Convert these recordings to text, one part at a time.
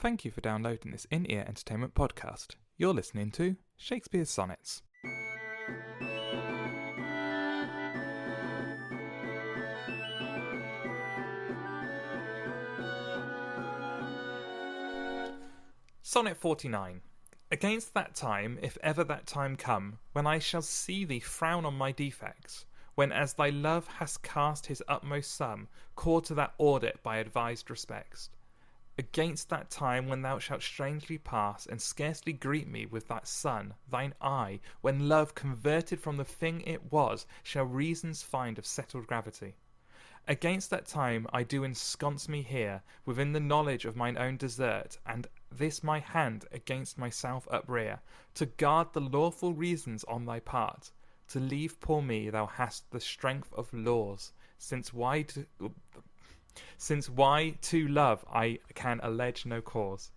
Thank you for downloading this in-ear entertainment podcast. You're listening to Shakespeare's Sonnets. Sonnet 49. Against that time, if ever that time come, when I shall see thee frown on my defects, when as thy love hast cast his utmost sum, call to that audit by advis'd respects. Against that time when thou shalt strangely pass, and scarcely greet me with that sun, thine eye, when love, converted from the thing it was, shall reasons find of settled gravity. Against that time I do ensconce me here, within the knowledge of mine own desert, and this my hand against myself uprear, to guard the lawful reasons on thy part. To leave poor me thou hast the strength of laws, since why to love I can allege no cause.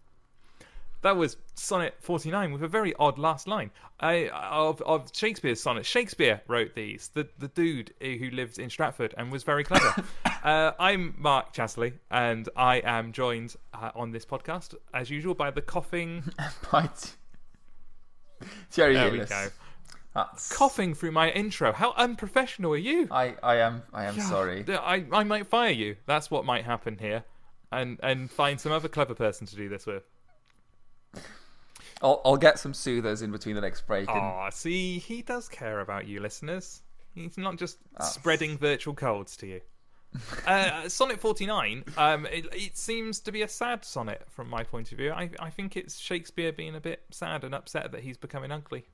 That was Sonnet 49 with a very odd last line of Shakespeare's sonnets. Shakespeare wrote these, the dude who lived in Stratford and was very clever. I'm Mark Chatterley, and I am joined on this podcast, as usual, by the coughing... by Thierry Heles. There we go. Coughing through my intro. How unprofessional are you? I am sorry. I might fire you. That's what might happen here, and find some other clever person to do this with. I'll get some soothers in between the next break. Oh, see, he does care about you, listeners. He's not just spreading virtual colds to you. Sonnet 49, it seems to be a sad sonnet from my point of view. I think it's Shakespeare being a bit sad and upset that he's becoming ugly.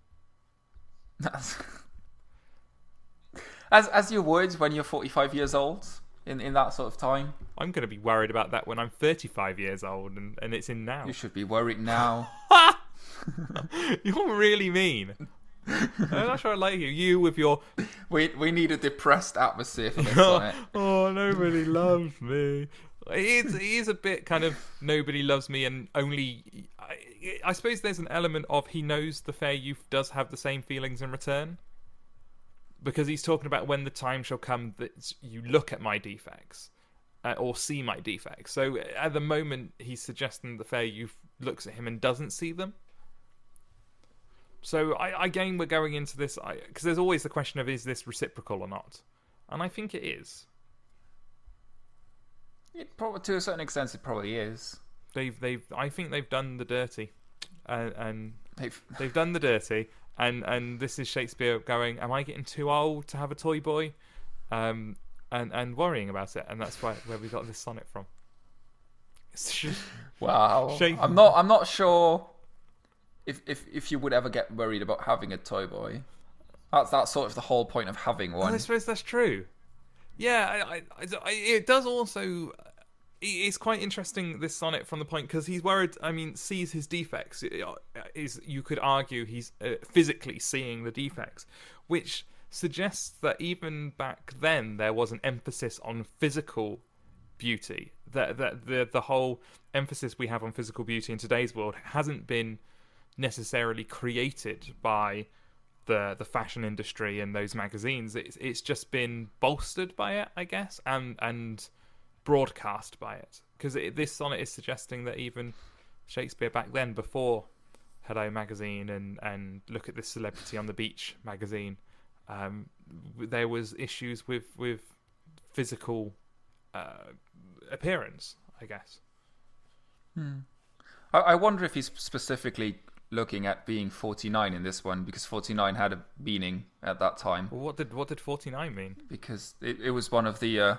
As you would when you're 45 years old in that sort of time. I'm going to be worried about that when I'm 35 years old, and it's in now. You should be worried now. You're really mean. I'm not sure I like you. You with your... We need a depressed atmosphere for this sonnet. Oh, nobody loves me. It is a bit kind of nobody loves me, and only... I suppose there's an element of he knows the fair youth does have the same feelings in return. Because he's talking about when the time shall come that you look at my defects, or see my defects. So at the moment, he's suggesting the fair youth looks at him and doesn't see them. So again, we're going into this because there's always the question of, is this reciprocal or not? And I think it is. It probably, to a certain extent, it probably is. I think they've done the dirty, and they've done the dirty. And this is Shakespeare going, am I getting too old to have a toy boy? And worrying about it. And that's where we got this sonnet from. Wow. I'm not sure if you would ever get worried about having a toy boy. That's sort of the whole point of having one. I suppose that's true. Yeah, it does also... It's quite interesting, this sonnet, from the point, because he's worried, sees his defects. You could argue he's physically seeing the defects, which suggests that even back then there was an emphasis on physical beauty. That the whole emphasis we have on physical beauty in today's world hasn't been necessarily created by the fashion industry and those magazines. It's just been bolstered by it, I guess, and broadcast by it, because this sonnet is suggesting that even Shakespeare back then, before Hello magazine and Look at This Celebrity on the Beach magazine, there was issues with physical appearance, I guess. I wonder if he's specifically looking at being 49 in this one, because 49 had a meaning at that time. Well, what did 49 mean? Because it was one of the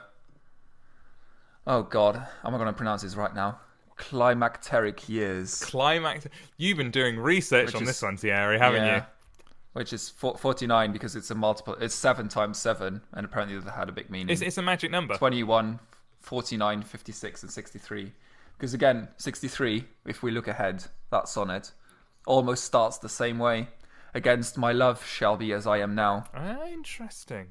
oh God, am I going to pronounce this right now? Climacteric years. You've been doing research on this one, Thierry, haven't you? Which is 49 because it's a multiple. It's 7 times 7, and apparently that had a big meaning. It's a magic number. 21, 49, 56, and 63. Because again, 63, if we look ahead, that sonnet almost starts the same way. Against my love shall be as I am now. Interesting.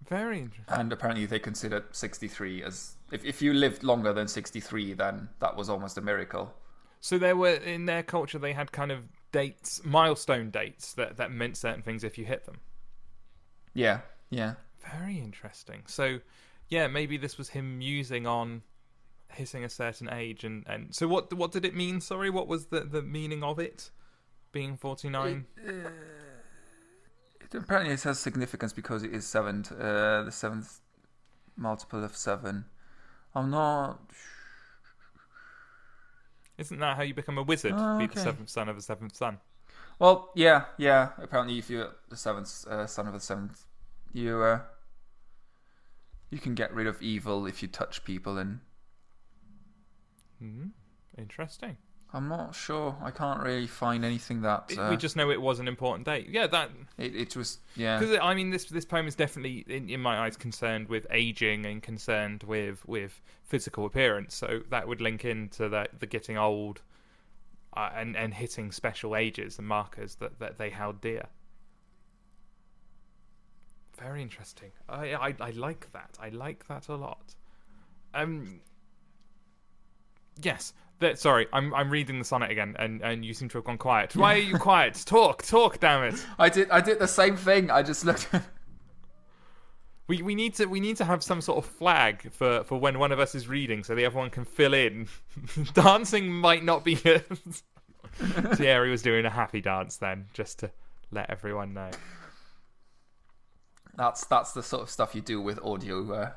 Very interesting. And apparently they consider 63 as... If you lived longer than 63, then that was almost a miracle. So there were, in their culture, they had kind of dates, milestone dates, that meant certain things if you hit them. Yeah. Very interesting. So, yeah, maybe this was him musing on hitting a certain age, and so what did it mean? Sorry, what was the meaning of it being 49? Apparently it has significance because it is the seventh multiple of 7. I'm not. Isn't that how you become a wizard? Oh, Be okay. the seventh son of a seventh son. Well, yeah. Apparently, if you're the seventh son of the seventh, you can get rid of evil if you touch people, and Interesting. I'm not sure. I can't really find anything that We just know it was an important date. Yeah, that it was. Yeah, because I mean, this poem is definitely, in my eyes, concerned with aging and concerned with physical appearance. So that would link into the getting old, and hitting special ages and markers that they held dear. Very interesting. I like that. I like that a lot. Yes. Sorry, I'm reading the sonnet again, and you seem to have gone quiet. Why are you quiet? Talk, damn it! I did the same thing. I just looked. We need to have some sort of flag for when one of us is reading, so the other one can fill in. Dancing might not be good. Thierry was doing a happy dance then, just to let everyone know. That's the sort of stuff you do with audio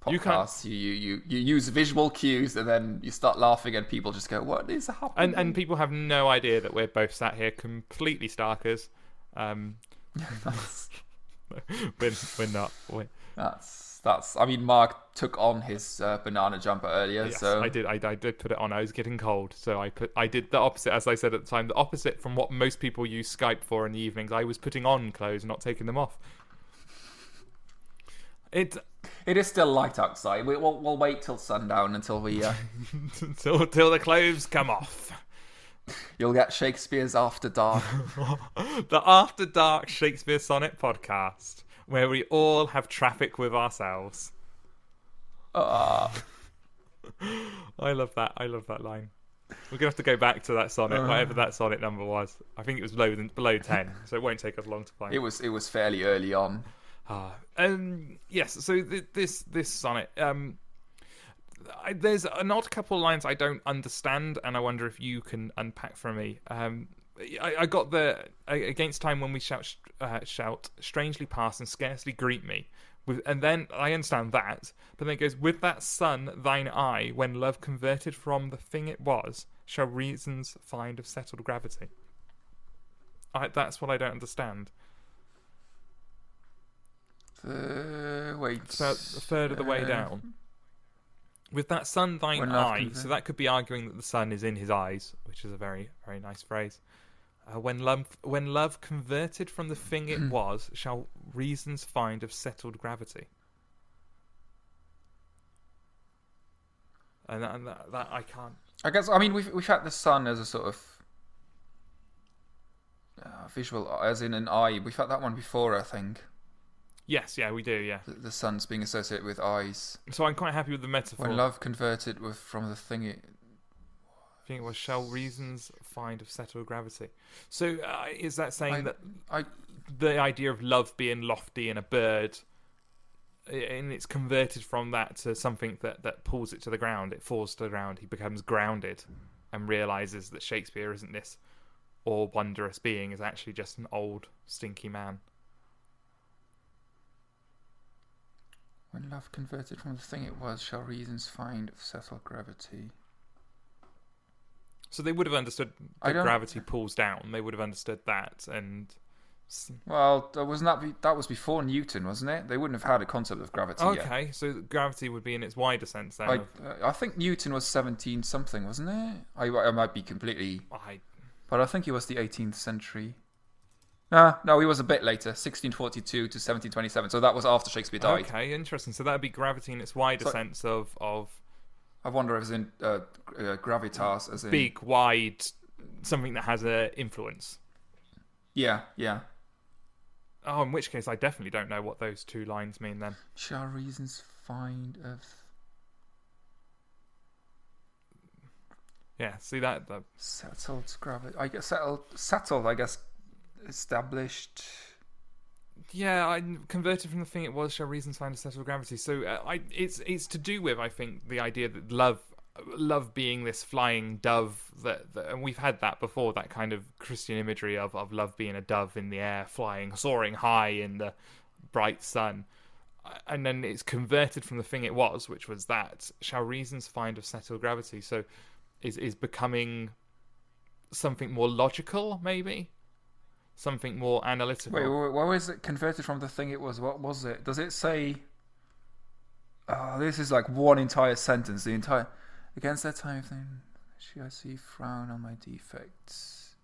podcasts. You use visual cues, and then you start laughing, and people just go, "What is happening?" And people have no idea that we're both sat here completely starkers. We're not. That's. I mean, Mark took on his banana jumper earlier, Yes, so I did put it on. I was getting cold, so I did the opposite, as I said at the time, the opposite from what most people use Skype for in the evenings. I was putting on clothes, not taking them off. It is still light outside. We'll wait till sundown until we. till the clothes come off. You'll get Shakespeare's After Dark. The After Dark Shakespeare Sonnet podcast, where we all have traffic with ourselves. I love that. I love that line. We're gonna have to go back to that sonnet, whatever that sonnet number was. I think it was below 10, so it won't take us long to find. It was fairly early on. Yes. So this sonnet. There's an odd couple of lines I don't understand, and I wonder if you can unpack for me. I got the against time when we shout strangely pass and scarcely greet me. And then I understand that, but then it goes, with that sun thine eye, when love converted from the thing it was, shall reasons find of settled gravity. That's what I don't understand. Wait. It's about a third of the way down. With that sun thine eye, so that could be arguing that the sun is in his eyes, which is a very, very nice phrase. When love converted from the thing it was, shall reasons find of settled gravity. And that I can't. I guess. I mean, we've had the sun as a sort of visual, as in an eye. We've had that one before, I think. Yes, yeah, we do, yeah. The sun's being associated with eyes. So I'm quite happy with the metaphor. When love converted from the thing it. I think it was, shall reasons find of settled gravity. So is that saying the idea of love being lofty in a bird, and it's converted from that to something that pulls it to the ground, it falls to the ground, he becomes grounded and realises that Shakespeare isn't this all-wondrous being, is actually just an old, stinky man. When love converted from the thing it was, shall reasons find of settled gravity. So they would have understood that gravity pulls down. They would have understood that, and well, that was before Newton, wasn't it? They wouldn't have had a concept of gravity yet. Okay, so gravity would be in its wider sense then. I think Newton was 17 something, wasn't it? I might be completely, but I think he was the 18th century. No, he was a bit later, 1642 to 1727. So that was after Shakespeare died. Okay, interesting. So that would be gravity in its wider sense of. I wonder if it's in gravitas as in big, wide, something that has an influence. Yeah. Oh, in which case I definitely don't know what those two lines mean then. Shall reasons find of. Yeah, see that. Settled gravity. I guess settled. I guess. Established. Yeah, I converted from the thing it was, shall reasons find a settled gravity. So it's to do with, I think, the idea that love love being this flying dove and we've had that before, that kind of Christian imagery of love being a dove in the air, flying, soaring high in the bright sun. And then it's converted from the thing it was, which was that shall reasons find of settled gravity. So is becoming something more logical, maybe something more analytical. Wait, what was it converted from the thing it was? What was it? Does it say? Oh, this is like one entire sentence. The entire against that time thing. I see frown on my defects.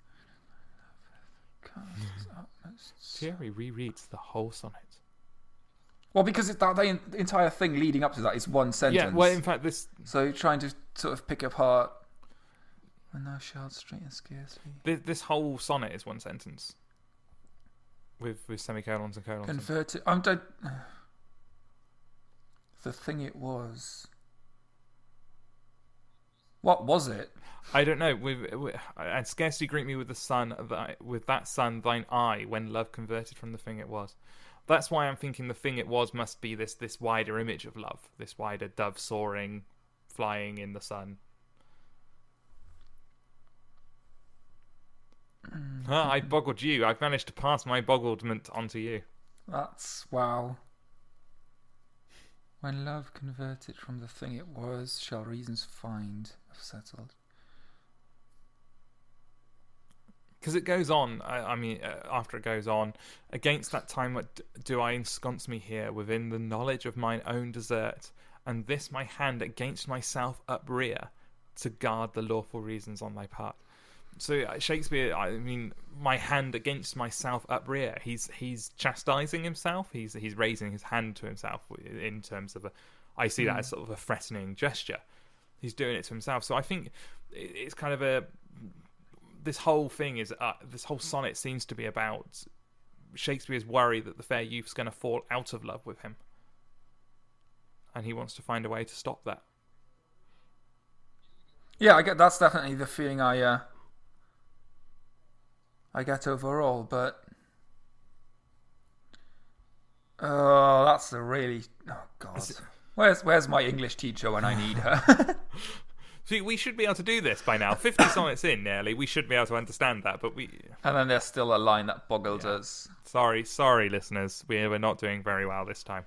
Thierry rereads the whole sonnet. Well, because the entire thing leading up to that is one sentence. Yeah, well, in fact, this... So trying to sort of pick apart... When thou shalt straighten scarcely... This whole sonnet is one sentence. With semicolons and colons. Converted... The thing it was... What was it? I don't know. And scarcely greet me with the sun, with that sun thine eye, when love converted from the thing it was. That's why I'm thinking the thing it was must be this wider image of love, this wider dove soaring, flying in the sun. I boggled you. I've managed to pass my bogglement onto you. That's wow. When love converted from the thing it was, shall reasons find have settled. Because it goes on, after it goes on, against that time what do I ensconce me here within the knowledge of mine own desert, and this my hand against myself uprear, to guard the lawful reasons on thy part. So Shakespeare, my hand against myself uprear. He's chastising himself. He's raising his hand to himself in terms of I see that as sort of a threatening gesture. He's doing it to himself. So I think it's kind of this whole thing is this whole sonnet seems to be about Shakespeare's worry that the fair youth's going to fall out of love with him, and he wants to find a way to stop that. Yeah, I get that's definitely the feeling I get overall, but that's a really God. Where's my English teacher when I need her? See, we should be able to do this by now. 50 sonnets in, nearly. We should be able to understand that, but we... And then there's still a line that boggled us. Sorry, listeners. We're not doing very well this time.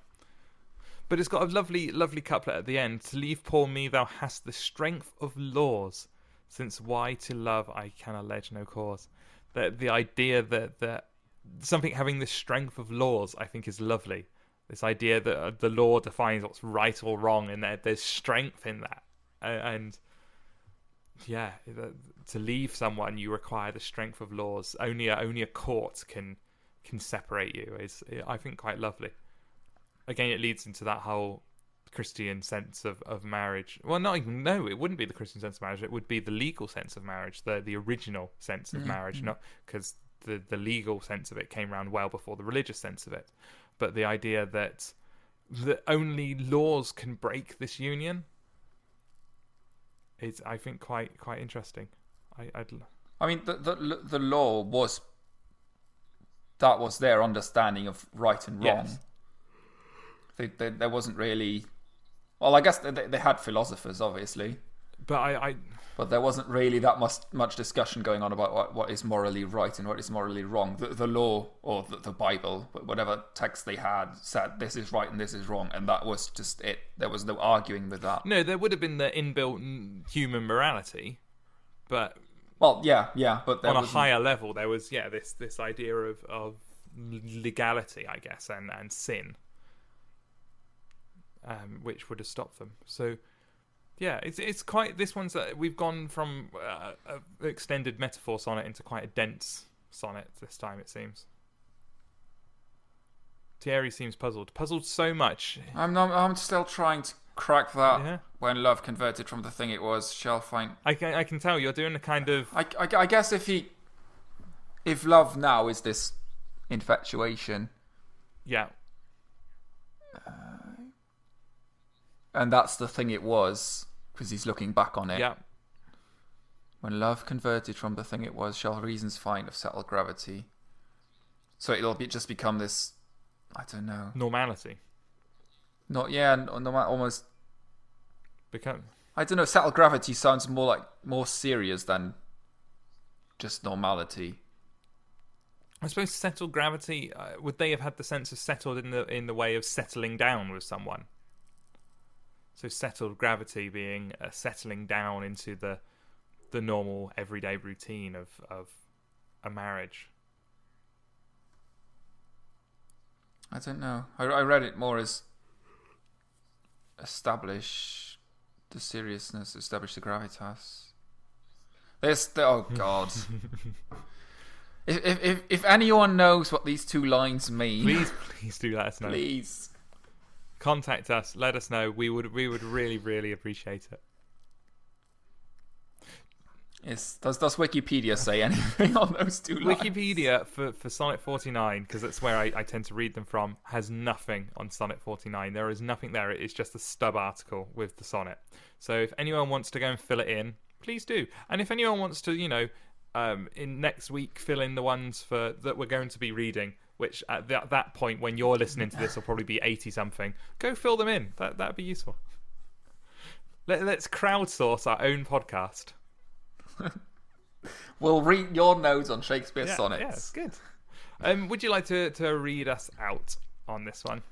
But it's got a lovely, lovely couplet at the end. To leave poor me, thou hast the strength of laws, since why to love I can allege no cause. The idea that something having the strength of laws, I think, is lovely. This idea that the law defines what's right or wrong, and there's strength in that. And yeah, to leave someone, you require the strength of laws. Only a court can separate you. Is, I think, quite lovely. Again, it leads into that whole Christian sense of marriage. Well, it wouldn't be the Christian sense of marriage. It would be the legal sense of marriage, the original sense of marriage, not because the legal sense of it came around well before the religious sense of it. But the idea that only laws can break this union is, I think, quite interesting. I mean, the law was their understanding of right and wrong. Yes. There wasn't really... Well, I guess they had philosophers, obviously. But But there wasn't really that much discussion going on about what is morally right and what is morally wrong. The law, or the Bible, whatever text they had, said this is right and this is wrong, and that was just it. There was no arguing with that. No, there would have been the inbuilt human morality, but... Well, yeah, but on a higher level, there was, this idea of legality, I guess, and sin. Which would have stopped them. So, yeah, it's quite. This one's we've gone from an extended metaphor sonnet into quite a dense sonnet this time. It seems. Thierry seems puzzled so much. I'm still trying to crack that. Yeah. When love converted from the thing it was shall find. I can tell you're doing a kind of. I guess if love now is this infatuation. Yeah. And that's the thing it was, because he's looking back on it. Yeah. When love converted from the thing it was, shall reasons find of settled gravity. So it'll just become this, I don't know. Normality. Almost. I don't know. Settled gravity sounds more serious than just normality. I suppose settled gravity, would they have had the sense of settled in the way of settling down with someone? So settled gravity being a settling down into the normal everyday routine of a marriage. I don't know. I read it more as establish the seriousness, establish the gravitas. Oh God. If anyone knows what these two lines mean, please do let us know. Please contact us. Let us know. We would really, really appreciate it. Yes. Does Wikipedia say anything on those two lines? Wikipedia for Sonnet 49, because that's where I tend to read them from, has nothing on Sonnet 49. There is nothing there. It is just a stub article with the sonnet. So if anyone wants to go and fill it in, please do. And if anyone wants to, in next week fill in the ones that we're going to be reading, which at that point when you're listening to this will probably be 80 something, go fill them in. That'd be useful. Let's crowdsource our own podcast. We'll read your notes on Shakespeare sonnets. Yeah, it's good. Would you like to read us out on this one?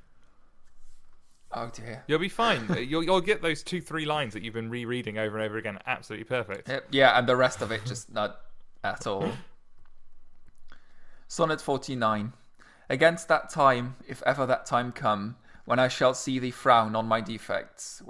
Oh dear. You'll be fine. You'll get those 2-3 lines that you've been rereading over and over again. Absolutely perfect. Yep. Yeah, and the rest of it just not at all. Sonnet 49. Against that time, if ever that time come, when I shall see thee frown on my defects,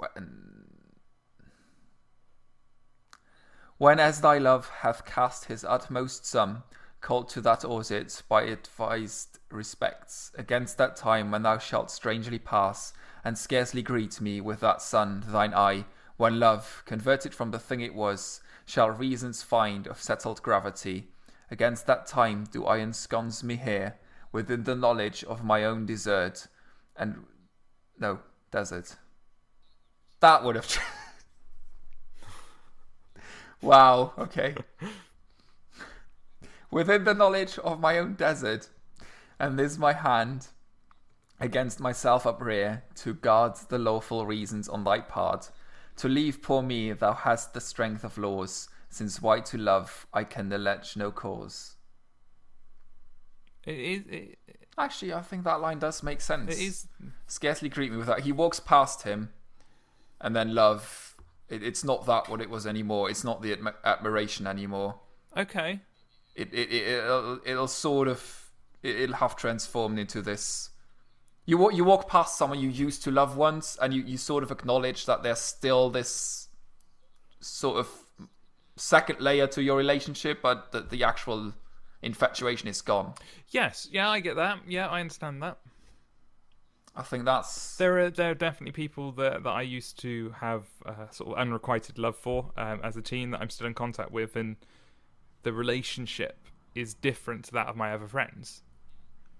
when as thy love hath cast his utmost sum, called to that audit by advis'd respects, against that time when thou shalt strangely pass, and scarcely greet me with that sun, thine eye, when love, converted from the thing it was, shall reasons find of settled gravity, against that time do I ensconce me here, within the knowledge of my own desert, desert. That would have... Wow, okay. Within the knowledge of my own desert, and this my hand against myself uprear, to guard the lawful reasons on thy part, to leave poor me thou hast the strength of laws, since why to love I can allege no cause. Actually, I think that line does make sense. It is. Scarcely greet me with that. He walks past him, and then love... It's not that what it was anymore. It's not the admiration anymore. Okay. It'll sort of... It'll have transformed into this... You walk past someone you used to love once, and you sort of acknowledge that there's still this sort of second layer to your relationship, but the actual infatuation is gone. Yes. Yeah, I get that. Yeah, I understand that. I think that's... There are definitely people that I used to have sort of unrequited love for as a teen that I'm still in contact with, and the relationship is different to that of my other friends.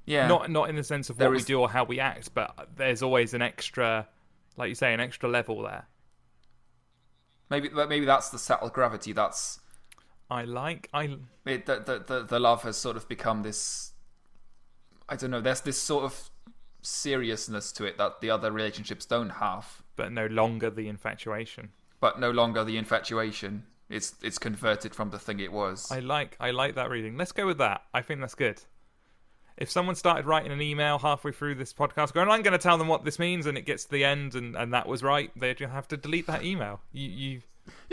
Yeah. Not in the sense of what we do or how we act, but there's always an extra, like you say, an extra level there. Maybe that's the settled gravity. That's... The love has sort of become this... I don't know, there's this sort of seriousness to it that the other relationships don't have. But no longer the infatuation. It's converted from the thing it was. I like that reading. Let's go with that. I think that's good. If someone started writing an email halfway through this podcast going, I'm going to tell them what this means, and it gets to the end and that was right, they'd have to delete that email. You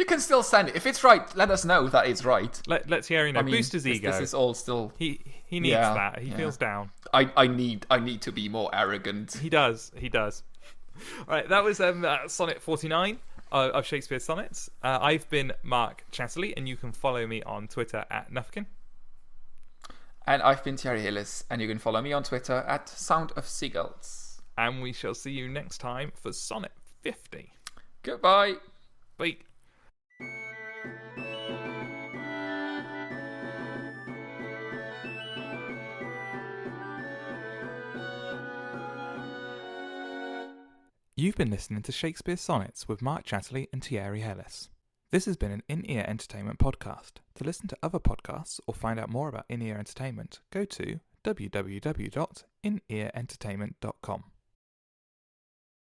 can still send it. If it's right, let us know that it's right. Let's hear you know. Boost his ego. This is all still... He needs that. He feels down. I need to be more arrogant. He does. All right, that was Sonnet 49 of Shakespeare's Sonnets. I've been Mark Chatterley, and you can follow me on Twitter at Nufkin. And I've been Thierry Heles, and you can follow me on Twitter at Sound of Seagulls. And we shall see you next time for Sonnet 50. Goodbye. Bye. You've been listening to Shakespeare Sonnets with Mark Chatterley and Thierry Heles. This has been an In-Ear Entertainment podcast. To listen to other podcasts or find out more about In-Ear Entertainment, go to www.inearentertainment.com.